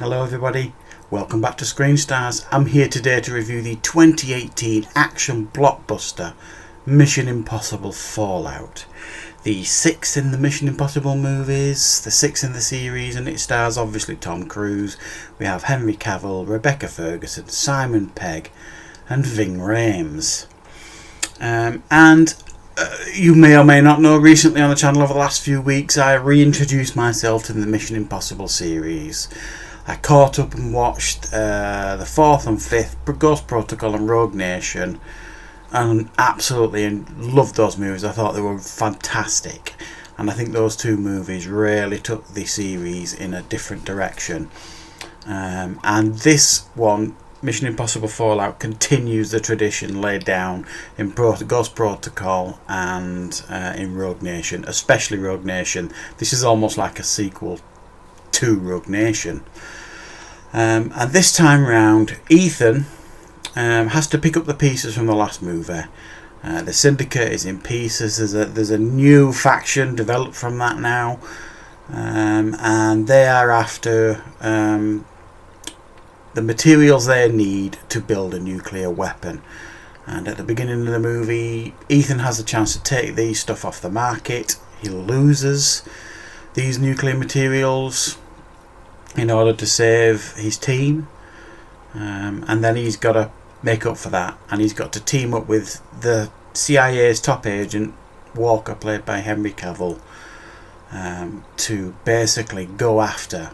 Hello everybody, welcome back to Screen Stars. I'm here today to review the 2018 action blockbuster Mission Impossible Fallout. The sixth in the Mission Impossible movies, the sixth in the series, and it stars obviously Tom Cruise. We have Henry Cavill, Rebecca Ferguson, Simon Pegg and Ving Rhames. You may or may not know, recently on the channel over the last few weeks I reintroduced myself to the Mission Impossible series. I caught up and watched the fourth and fifth, Ghost Protocol and Rogue Nation, and absolutely loved those movies. I thought they were fantastic, and I think those two movies really took the series in a different direction. And this one, Mission Impossible Fallout, continues the tradition laid down in Ghost Protocol and in Rogue Nation, especially Rogue Nation. This is almost like a sequel to Rogue Nation. And this time round, Ethan has to pick up the pieces from the last movie. The Syndicate is in pieces. There's a new faction developed from that now, and they are after the materials they need to build a nuclear weapon. And at the beginning of the movie, Ethan has a chance to take these stuff off the market. He loses these nuclear materials in order to save his team, and then he's got to make up for that, and he's got to team up with the CIA's top agent Walker, played by Henry Cavill, to basically go after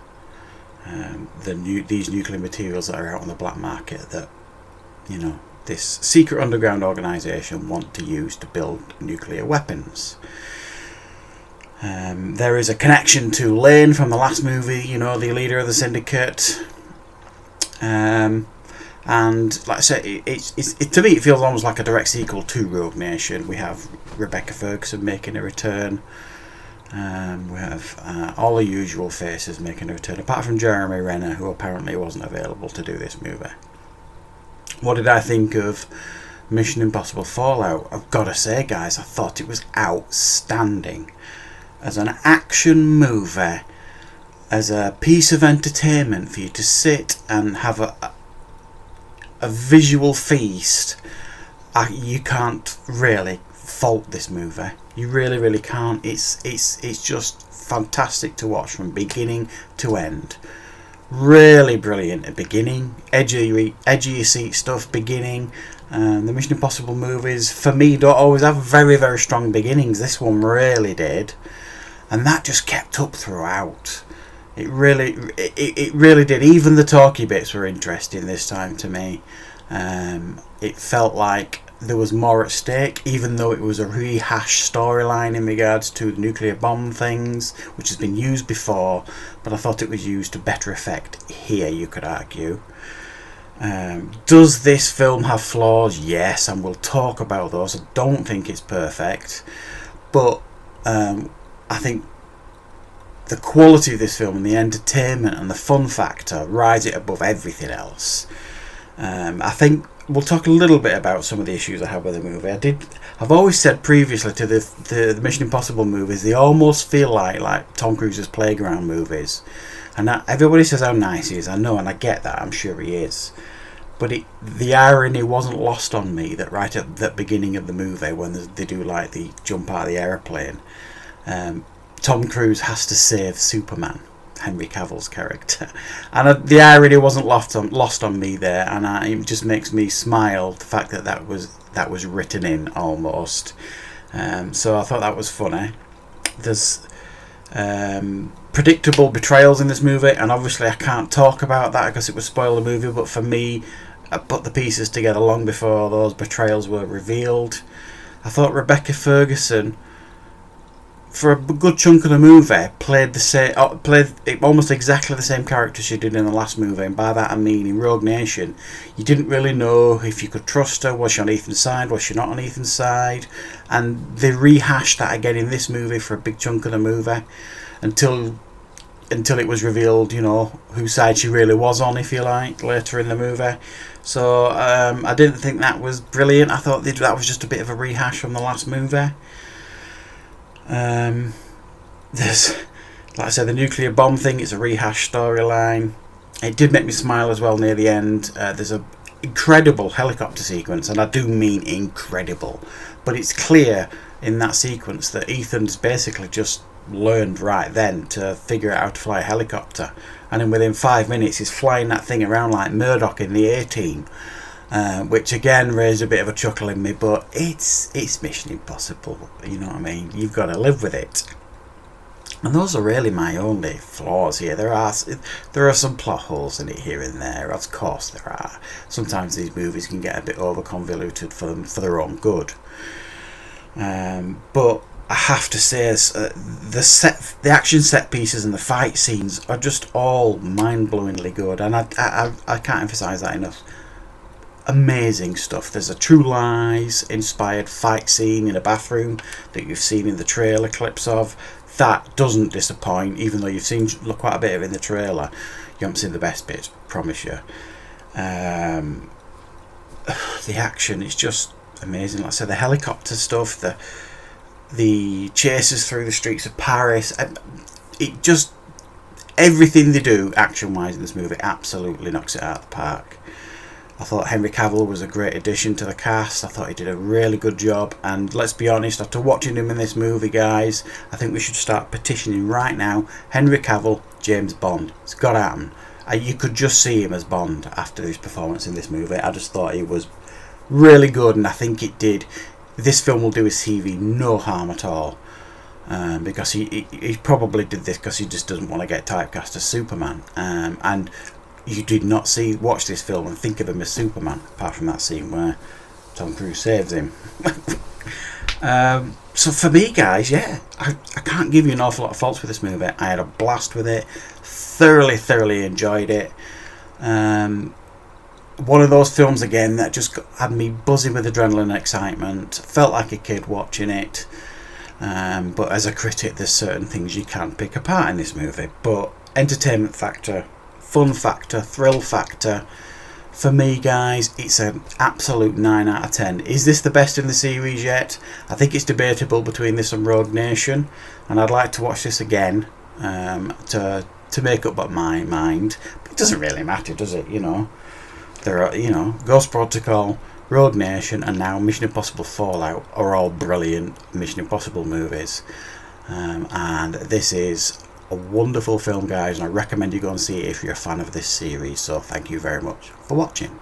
these nuclear materials that are out on the black market that, you know, this secret underground organisation want to use to build nuclear weapons. There is a connection to Lane from the last movie, you know, the leader of the Syndicate. And like I say, to me it feels almost like a direct sequel to Rogue Nation. We have Rebecca Ferguson making a return. We have all the usual faces making a return, apart from Jeremy Renner, who apparently wasn't available to do this movie. What did I think of Mission Impossible Fallout? I've got to say, guys, I thought it was outstanding. As an action movie, as a piece of entertainment for you to sit and have a visual feast, you can't really fault this movie. You really can't. It's just fantastic to watch from beginning to end. Really brilliant at beginning, edge of your seat stuff beginning. The Mission Impossible movies, for me, don't always have very strong beginnings. This one really did, and that just kept up throughout. It really did. Even the talky bits were interesting this time to me. It felt like there was more at stake, even though it was a rehashed storyline in regards to the nuclear bomb things, which has been used before, but I thought it was used to better effect here, you could argue. Does this film have flaws? Yes, and we'll talk about those. I don't think it's perfect, but I think the quality of this film and the entertainment and the fun factor rise it above everything else. I think we'll talk a little bit about some of the issues I have with the movie. I've always said previously to the Mission Impossible movies, they almost feel like Tom Cruise's playground movies. And everybody says how nice he is. I know, and I get that. I'm sure he is. But the irony wasn't lost on me that right at the beginning of the movie, when they do like the jump out of the aeroplane, Tom Cruise has to save Superman, Henry Cavill's character, and the irony wasn't lost on me there, and it just makes me smile, the fact that was written in almost. So I thought that was funny. There's predictable betrayals in this movie, and obviously I can't talk about that because it would spoil the movie, but for me, I put the pieces together long before those betrayals were revealed. I thought Rebecca Ferguson, for a good chunk of the movie, played almost exactly the same character she did in the last movie, and by that I mean in Rogue Nation, you didn't really know if you could trust her. Was she on Ethan's side? Was she not on Ethan's side? And they rehashed that again in this movie for a big chunk of the movie, until it was revealed, you know, whose side she really was on, if you like, later in the movie. So I didn't think that was brilliant. I thought that was just a bit of a rehash from the last movie. There's, like I said, the nuclear bomb thing, it's a rehash storyline. It did make me smile as well near the end. There's a incredible helicopter sequence, and I do mean incredible, but it's clear in that sequence that Ethan's basically just learned right then to figure out how to fly a helicopter, and then within 5 minutes he's flying that thing around like Murdoch in the A-Team, which again raised a bit of a chuckle in me. But it's Mission Impossible, you know what I mean? You've got to live with it. And those are really my only flaws here. There are some plot holes in it here and there. Of course there are. Sometimes these movies can get a bit over convoluted for their own good. But I have to say, the action set pieces and the fight scenes are just all mind-blowingly good, and I can't emphasise that enough. Amazing stuff. There's a True Lies inspired fight scene in a bathroom that you've seen in the trailer clips of. That doesn't disappoint, even though you've seen quite a bit of it in the trailer. You haven't seen the best bit, promise you. The action is just amazing. Like I said, the helicopter stuff, the chases through the streets of Paris, it just, everything they do action-wise in this movie absolutely knocks it out of the park. I thought Henry Cavill was a great addition to the cast. I thought he did a really good job, and let's be honest, after watching him in this movie, guys, I think we should start petitioning right now, Henry Cavill, James Bond. It's got to happen. You could just see him as Bond after his performance in this movie. I just thought he was really good, and I think it did. This film will do his CV no harm at all, because he probably did this because he just doesn't want to get typecast as Superman, and you did not watch this film and think of him as Superman, apart from that scene where Tom Cruise saves him. So for me, guys, yeah, I can't give you an awful lot of faults with this movie. I had a blast with it, thoroughly enjoyed it. One of those films again that just had me buzzing with adrenaline and excitement. Felt like a kid watching it. But as a critic, there's certain things you can't pick apart in this movie. But entertainment factor, fun factor, thrill factor, for me, guys, it's an absolute 9 out of 10. Is this the best in the series yet? I think it's debatable between this and Rogue Nation, and I'd like to watch this again to make up my mind. But it doesn't really matter, does it? You know, there are, you know, Ghost Protocol, Rogue Nation, and now Mission Impossible Fallout are all brilliant Mission Impossible movies, and this is a wonderful film, guys, and I recommend you go and see it if you're a fan of this series. So thank you very much for watching.